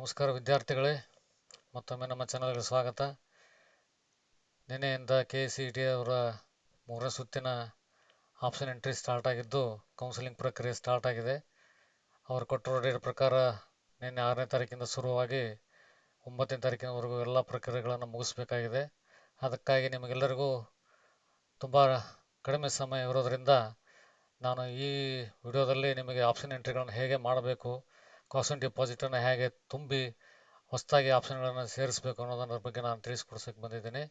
ನಮಸ್ಕಾರ ವಿದ್ಯಾರ್ಥಿಗಳೇ, ಮತ್ತೊಮ್ಮೆ ನಮ್ಮ ಚಾನಲ್ಗೆ ಸ್ವಾಗತ. ನಿನ್ನೆಯಿಂದ KCET ಅವರ 3ನೇ ಸುತ್ತಿನ ಆಪ್ಷನ್ ಎಂಟ್ರಿ ಸ್ಟಾರ್ಟ್ ಆಗಿದ್ದು ಕೌನ್ಸಿಲಿಂಗ್ ಪ್ರಕ್ರಿಯೆ ಸ್ಟಾರ್ಟ್ ಆಗಿದೆ. ಅವರು ಕೊಟ್ಟಿರೋ ಡೇಟ್ ಪ್ರಕಾರ ನಿನ್ನೆ 6ನೇ ತಾರೀಕಿಂದ ಶುರುವಾಗಿ 9ನೇ ತಾರೀಕಿನವರೆಗೂ ಎಲ್ಲ ಪ್ರಕ್ರಿಯೆಗಳನ್ನು ಮುಗಿಸ್ಬೇಕಾಗಿದೆ. ಅದಕ್ಕಾಗಿ ನಿಮಗೆಲ್ಲರಿಗೂ ತುಂಬ ಕಡಿಮೆ ಸಮಯ ಇರೋದರಿಂದ ನಾನು ಈ ವಿಡಿಯೋದಲ್ಲಿ ನಿಮಗೆ ಆಪ್ಷನ್ ಎಂಟ್ರಿಗಳನ್ನು ಹೇಗೆ ಮಾಡಬೇಕು, ಕಾಸ್ಟ್ ಡಿಪಾಸಿಟನ್ನು ಹೇಗೆ ತುಂಬಿ ಹೊಸದಾಗಿ ಆಪ್ಷನ್ಗಳನ್ನು ಸೇರಿಸಬೇಕು ಅನ್ನೋದರ ಬಗ್ಗೆ ನಾನು ತಿಳಿಸ್ಕೊಡ್ಸೋಕ್ಕೆ ಬಂದಿದ್ದೀನಿ.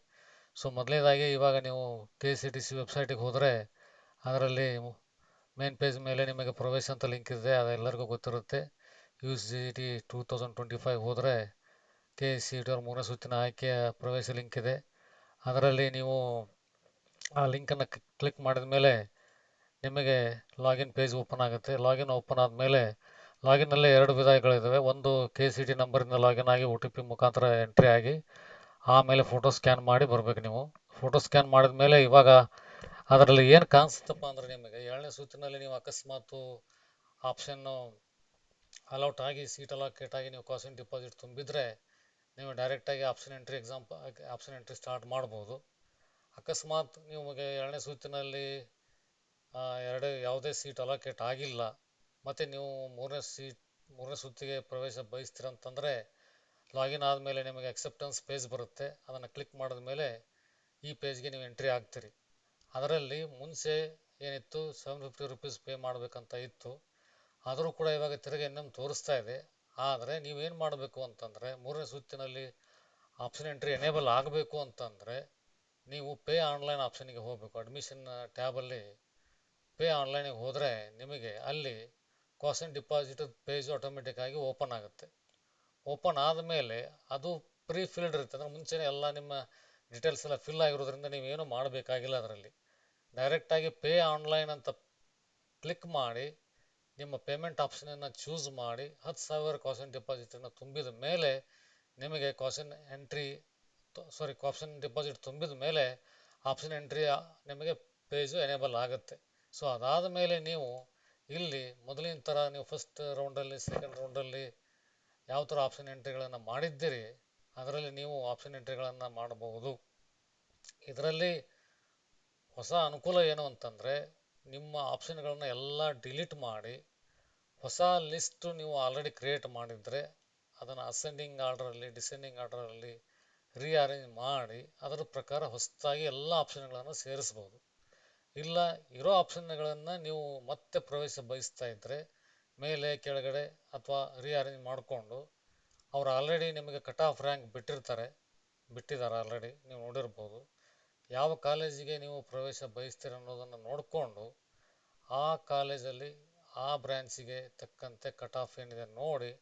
ಸೊ ಮೊದಲನೇದಾಗಿ ಇವಾಗ ನೀವು KCTC ವೆಬ್ಸೈಟಿಗೆ ಹೋದರೆ ಅದರಲ್ಲಿ ಮೇನ್ ಪೇಜ್ ಮೇಲೆ ನಿಮಗೆ ಪ್ರವೇಶ ಅಂತ ಲಿಂಕ್ ಇದೆ, ಅದೆಲ್ಲರಿಗೂ ಗೊತ್ತಿರುತ್ತೆ. UGT 2025 ಹೋದರೆ KCET ಅವ್ರ 3ನೇ ಸುತ್ತಿನ ಆಯ್ಕೆಯ ಪ್ರವೇಶ ಲಿಂಕ್ ಇದೆ. ಅದರಲ್ಲಿ ನೀವು ಆ ಲಿಂಕನ್ನು ಕ್ಲಿಕ್ ಮಾಡಿದ ಮೇಲೆ ನಿಮಗೆ ಲಾಗಿನ್ ಪೇಜ್ ಓಪನ್ ಆಗುತ್ತೆ. ಲಾಗಿನ್ ಓಪನ್ ಆದಮೇಲೆ ಲಾಗಿನ್ನಲ್ಲೇ 2 ವಿಧಾನಗಳಿದ್ದಾವೆ. ಒಂದು KCET ನಂಬರಿಂದ ಲಾಗಿನ್ ಆಗಿ OTP ಮುಖಾಂತರ ಎಂಟ್ರಿ ಆಗಿ ಆಮೇಲೆ ಫೋಟೋ ಸ್ಕ್ಯಾನ್ ಮಾಡಿ ಬರಬೇಕು. ನೀವು ಫೋಟೋ ಸ್ಕ್ಯಾನ್ ಮಾಡಿದ ಮೇಲೆ ಇವಾಗ ಅದರಲ್ಲಿ ಏನು ಕಾಣಿಸುತ್ತಪ್ಪ ಅಂದರೆ ನಿಮಗೆ 7ನೇ ಸುತ್ತಿನಲ್ಲಿ ನೀವು ಅಕಸ್ಮಾತು ಆಪ್ಷನ್ನು ಅಲೌಟ್ ಆಗಿ ಸೀಟ್ ಅಲಾಕೇಟ್ ಆಗಿ ನೀವು ಕಾಸ್ಟ್ ಡಿಪಾಸಿಟ್ ತುಂಬಿದರೆ ನೀವು ಡೈರೆಕ್ಟಾಗಿ ಆಪ್ಷನ್ ಎಂಟ್ರಿ ಸ್ಟಾರ್ಟ್ ಮಾಡ್ಬೋದು. ಅಕಸ್ಮಾತ್ ನಿಮಗೆ 7ನೇ ಸುತ್ತಿನಲ್ಲಿ ಯಾವುದೇ ಸೀಟ್ ಅಲಾಕೇಟ್ ಆಗಿಲ್ಲ ಮತ್ತು ನೀವು 3ನೇ ಸುತ್ತಿಗೆ ಪ್ರವೇಶ ಬಯಸ್ತೀರಂತಂದರೆ ಲಾಗಿನ್ ಆದಮೇಲೆ ನಿಮಗೆ ಅಕ್ಸೆಪ್ಟೆನ್ಸ್ ಪೇಜ್ ಬರುತ್ತೆ. ಅದನ್ನು ಕ್ಲಿಕ್ ಮಾಡಿದ ಮೇಲೆ ಈ ಪೇಜ್ಗೆ ನೀವು ಎಂಟ್ರಿ ಆಗ್ತೀರಿ. ಅದರಲ್ಲಿ ಮುಂಚೆ ಏನಿತ್ತು ₹750 ಪೇ ಮಾಡಬೇಕಂತ ಇತ್ತು, ಆದರೂ ಕೂಡ ಇವಾಗ ತಿರುಗಿ ಇನ್ನೊಮ್ಮೆ ತೋರಿಸ್ತಾ ಇದೆ. ಆದರೆ ನೀವೇನು ಮಾಡಬೇಕು ಅಂತಂದರೆ 3ನೇ ಸುತ್ತಿನಲ್ಲಿ ಆಪ್ಷನ್ ಎಂಟ್ರಿ ಎನೇಬಲ್ ಆಗಬೇಕು ಅಂತಂದರೆ ನೀವು ಪೇ ಆನ್ಲೈನ್ ಆಪ್ಷನ್ಗೆ ಹೋಗಬೇಕು. ಅಡ್ಮಿಷನ್ ಟ್ಯಾಬಲ್ಲಿ ಪೇ ಆನ್ಲೈನಿಗೆ ಹೋದರೆ ನಿಮಗೆ ಅಲ್ಲಿ ಕಾಸ್ಟ್ ಡಿಪಾಸಿಟ್ ಪೇಜ್ ಆಟೋಮೆಟಿಕ್ಕಾಗಿ ಓಪನ್ ಆಗುತ್ತೆ. ಓಪನ್ ಆದಮೇಲೆ ಅದು ಪ್ರೀ ಫಿಲ್ಡ್ ಇರುತ್ತೆ, ಅಂದರೆ ಮುಂಚೆನೇ ಎಲ್ಲ ನಿಮ್ಮ ಡೀಟೇಲ್ಸ್ ಎಲ್ಲ ಫಿಲ್ ಆಗಿರೋದ್ರಿಂದ ನೀವೇನು ಮಾಡಬೇಕಾಗಿಲ್ಲ. ಅದರಲ್ಲಿ ಡೈರೆಕ್ಟಾಗಿ ಪೇ ಆನ್ಲೈನ್ ಅಂತ ಕ್ಲಿಕ್ ಮಾಡಿ ನಿಮ್ಮ ಪೇಮೆಂಟ್ ಆಪ್ಷನನ್ನು ಚೂಸ್ ಮಾಡಿ 10,000 ಕಾಸ್ಟ್ ಡಿಪಾಸಿಟನ್ನು ತುಂಬಿದ ಮೇಲೆ ನಿಮಗೆ ಕಾಸ್ಟ್ ಡಿಪಾಸಿಟ್ ತುಂಬಿದ ಮೇಲೆ ಆಪ್ಷನ್ ಎಂಟ್ರಿ ನಿಮಗೆ ಪೇಜು ಎನೇಬಲ್ ಆಗುತ್ತೆ. ಸೊ ಅದಾದ ಮೇಲೆ ನೀವು ಇಲ್ಲಿ ಮೊದಲಿನ ಥರ ನೀವು ಫಸ್ಟ್ ರೌಂಡಲ್ಲಿ ಸೆಕೆಂಡ್ ರೌಂಡಲ್ಲಿ ಯಾವ ಥರ ಆಪ್ಷನ್ ಎಂಟ್ರಿಗಳನ್ನು ಮಾಡಿದ್ದೀರಿ ಅದರಲ್ಲಿ ನೀವು ಆಪ್ಷನ್ ಎಂಟ್ರಿಗಳನ್ನು ಮಾಡಬಹುದು. ಇದರಲ್ಲಿ ಹೊಸ ಅನುಕೂಲ ಏನು ಅಂತಂದರೆ ನಿಮ್ಮ ಆಪ್ಷನ್ಗಳನ್ನು ಎಲ್ಲ ಡಿಲೀಟ್ ಮಾಡಿ ಹೊಸ ಲಿಸ್ಟು ನೀವು ಆಲ್ರೆಡಿ ಕ್ರಿಯೇಟ್ ಮಾಡಿದರೆ ಅದನ್ನು ಅಸೆಂಡಿಂಗ್ ಆರ್ಡರಲ್ಲಿ ಡಿಸೆಂಡಿಂಗ್ ಆರ್ಡರಲ್ಲಿ ರೀಅರೇಂಜ್ ಮಾಡಿ ಅದರ ಪ್ರಕಾರ ಹೊಸದಾಗಿ ಎಲ್ಲ ಆಪ್ಷನ್ಗಳನ್ನು ಸೇರಿಸ್ಬೋದು. ಇಲ್ಲ ಇರೋ ಆಪ್ಷನ್ಗಳನ್ನು ನೀವು ಮತ್ತೆ ಪ್ರವೇಶ ಬಯಸ್ತಾ ಇದ್ದರೆ ಮೇಲೆ ಕೆಳಗಡೆ ಅಥವಾ ರೀಅರೇಂಜ್ ಮಾಡಿಕೊಂಡು ಅವ್ರು ಆಲ್ರೆಡಿ ನಿಮಗೆ ಕಟ್ ಆಫ್ ರ್ಯಾಂಕ್ ಬಿಟ್ಟಿದ್ದಾರೆ ಆಲ್ರೆಡಿ, ನೀವು ನೋಡಿರ್ಬೋದು. ಯಾವ ಕಾಲೇಜಿಗೆ ನೀವು ಪ್ರವೇಶ ಬಯಸ್ತೀರ ಅನ್ನೋದನ್ನು ನೋಡಿಕೊಂಡು ಆ ಕಾಲೇಜಲ್ಲಿ ಆ ಬ್ರ್ಯಾಂಚಿಗೆ ತಕ್ಕಂತೆ ಕಟ್ ಆಫ್ ಏನಿದೆ ನೋಡಿ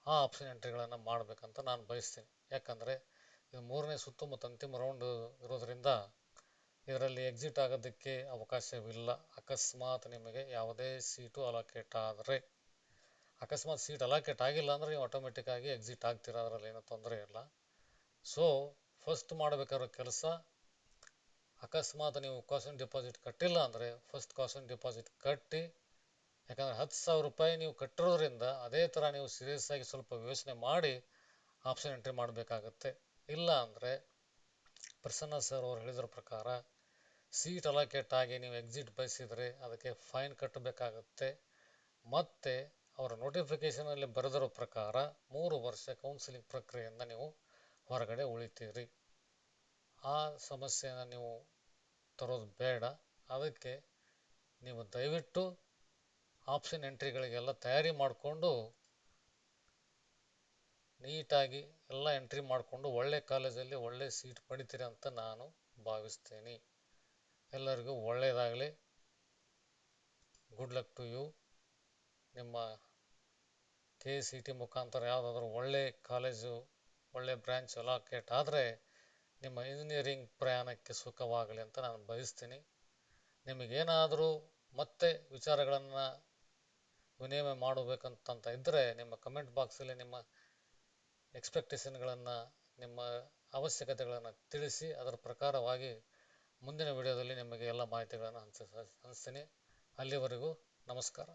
ಆ ಆಪ್ಷನ್ ಎಂಟ್ರಿಗಳನ್ನು ಮಾಡಬೇಕಂತ ನಾನು ಬಯಸ್ತೀನಿ. ಯಾಕಂದರೆ ಇದು 3ನೇ ಸುತ್ತು ಮತ್ತು ಅಂತಿಮ ರೌಂಡ್ ಇರೋದರಿಂದ ಇದರಲ್ಲಿ ಎಕ್ಸಿಟ್ ಆಗೋದಕ್ಕೆ ಅವಕಾಶವಿಲ್ಲ. ಅಕಸ್ಮಾತ್ ನಿಮಗೆ ಯಾವುದೇ ಸೀಟು ಅಲಾಕೇಟ್ ಆದರೆ, ಅಕಸ್ಮಾತ್ ಸೀಟ್ ಅಲಾಕೇಟ್ ಆಗಿಲ್ಲ ಅಂದರೆ ನೀವು ಆಟೋಮೆಟಿಕ್ಕಾಗಿ ಎಕ್ಸಿಟ್ ಆಗ್ತೀರ, ಅದರಲ್ಲಿ ಏನೂ ತೊಂದರೆ ಇಲ್ಲ. ಸೊ ಫಸ್ಟ್ ಮಾಡಬೇಕಾಗಿರೋ ಕೆಲಸ, ಅಕಸ್ಮಾತ್ ನೀವು ಕಾಸ್ಟ್ ಡಿಪಾಸಿಟ್ ಕಟ್ಟಿಲ್ಲ ಅಂದರೆ ಫಸ್ಟ್ ಕಾಸ್ಟ್ ಡಿಪಾಸಿಟ್ ಕಟ್ಟಿ. ಯಾಕಂದರೆ ₹10,000 ನೀವು ಕಟ್ಟಿರೋದ್ರಿಂದ ಅದೇ ಥರ ನೀವು ಸೀರಿಯಸ್ ಆಗಿ ಸ್ವಲ್ಪ ಯೋಚನೆ ಮಾಡಿ ಆಪ್ಷನ್ ಎಂಟ್ರಿ ಮಾಡಬೇಕಾಗತ್ತೆ. ಇಲ್ಲ ಅಂದರೆ ಪ್ರಸನ್ನ ಸರ್ ಅವರು ಹೇಳಿದ್ರ ಪ್ರಕಾರ ಸೀಟ್ ಅಲಾಕೇಟ್ ಆಗಿ ನೀವು ಎಕ್ಸಿಟ್ ಬಯಸಿದರೆ ಅದಕ್ಕೆ ಫೈನ್ ಕಟ್ಟಬೇಕಾಗತ್ತೆ. ಮತ್ತು ಅವರ ನೋಟಿಫಿಕೇಷನಲ್ಲಿ ಬರೆದಿರೋ ಪ್ರಕಾರ 3 ವರ್ಷ ಕೌನ್ಸಿಲಿಂಗ್ ಪ್ರಕ್ರಿಯೆಯಿಂದ ನೀವು ಹೊರಗಡೆ ಉಳಿತೀರಿ. ಆ ಸಮಸ್ಯೆಯನ್ನು ನೀವು ತರೋದು ಬೇಡ. ಅದಕ್ಕೆ ನೀವು ದಯವಿಟ್ಟು ಆಪ್ಷನ್ ಎಂಟ್ರಿಗಳಿಗೆಲ್ಲ ತಯಾರಿ ಮಾಡಿಕೊಂಡು ನೀಟಾಗಿ ಎಲ್ಲ ಎಂಟ್ರಿ ಮಾಡಿಕೊಂಡು ಒಳ್ಳೆ ಕಾಲೇಜಲ್ಲಿ ಒಳ್ಳೆ ಸೀಟ್ ಪಡಿತೀರಿ ಅಂತ ನಾನು ಭಾವಿಸ್ತೀನಿ. ಎಲ್ಲರಿಗೂ ಒಳ್ಳೆಯದಾಗಲಿ. Good luck to you. ನಿಮ್ಮ KCET ಮುಖಾಂತರ ಯಾವುದಾದ್ರೂ ಒಳ್ಳೆ ಕಾಲೇಜು ಒಳ್ಳೆ ಬ್ರ್ಯಾಂಚ್ ಅಲಾಕೇಟ್ ಆದರೆ ನಿಮ್ಮ ಇಂಜಿನಿಯರಿಂಗ್ ಪ್ರಯಾಣಕ್ಕೆ ಸುಖವಾಗಲಿ ಅಂತ ನಾನು ಬಯಸ್ತೀನಿ. ನಿಮಗೇನಾದರೂ ಮತ್ತೆ ವಿಚಾರಗಳನ್ನು ವಿನಿಮಯ ಮಾಡಬೇಕಂತ ಇದ್ದರೆ ನಿಮ್ಮ ಕಮೆಂಟ್ ಬಾಕ್ಸಲ್ಲಿ ನಿಮ್ಮ ಎಕ್ಸ್ಪೆಕ್ಟೇಷನ್ಗಳನ್ನು, ನಿಮ್ಮ ಅವಶ್ಯಕತೆಗಳನ್ನು ತಿಳಿಸಿ. ಅದರ ಪ್ರಕಾರವಾಗಿ ಮುಂದಿನ ವಿಡಿಯೋದಲ್ಲಿ ನಿಮಗೆ ಎಲ್ಲ ಮಾಹಿತಿಗಳನ್ನು ಹಂಚ್ತೀನಿ. ಅಲ್ಲಿವರೆಗೂ ನಮಸ್ಕಾರ.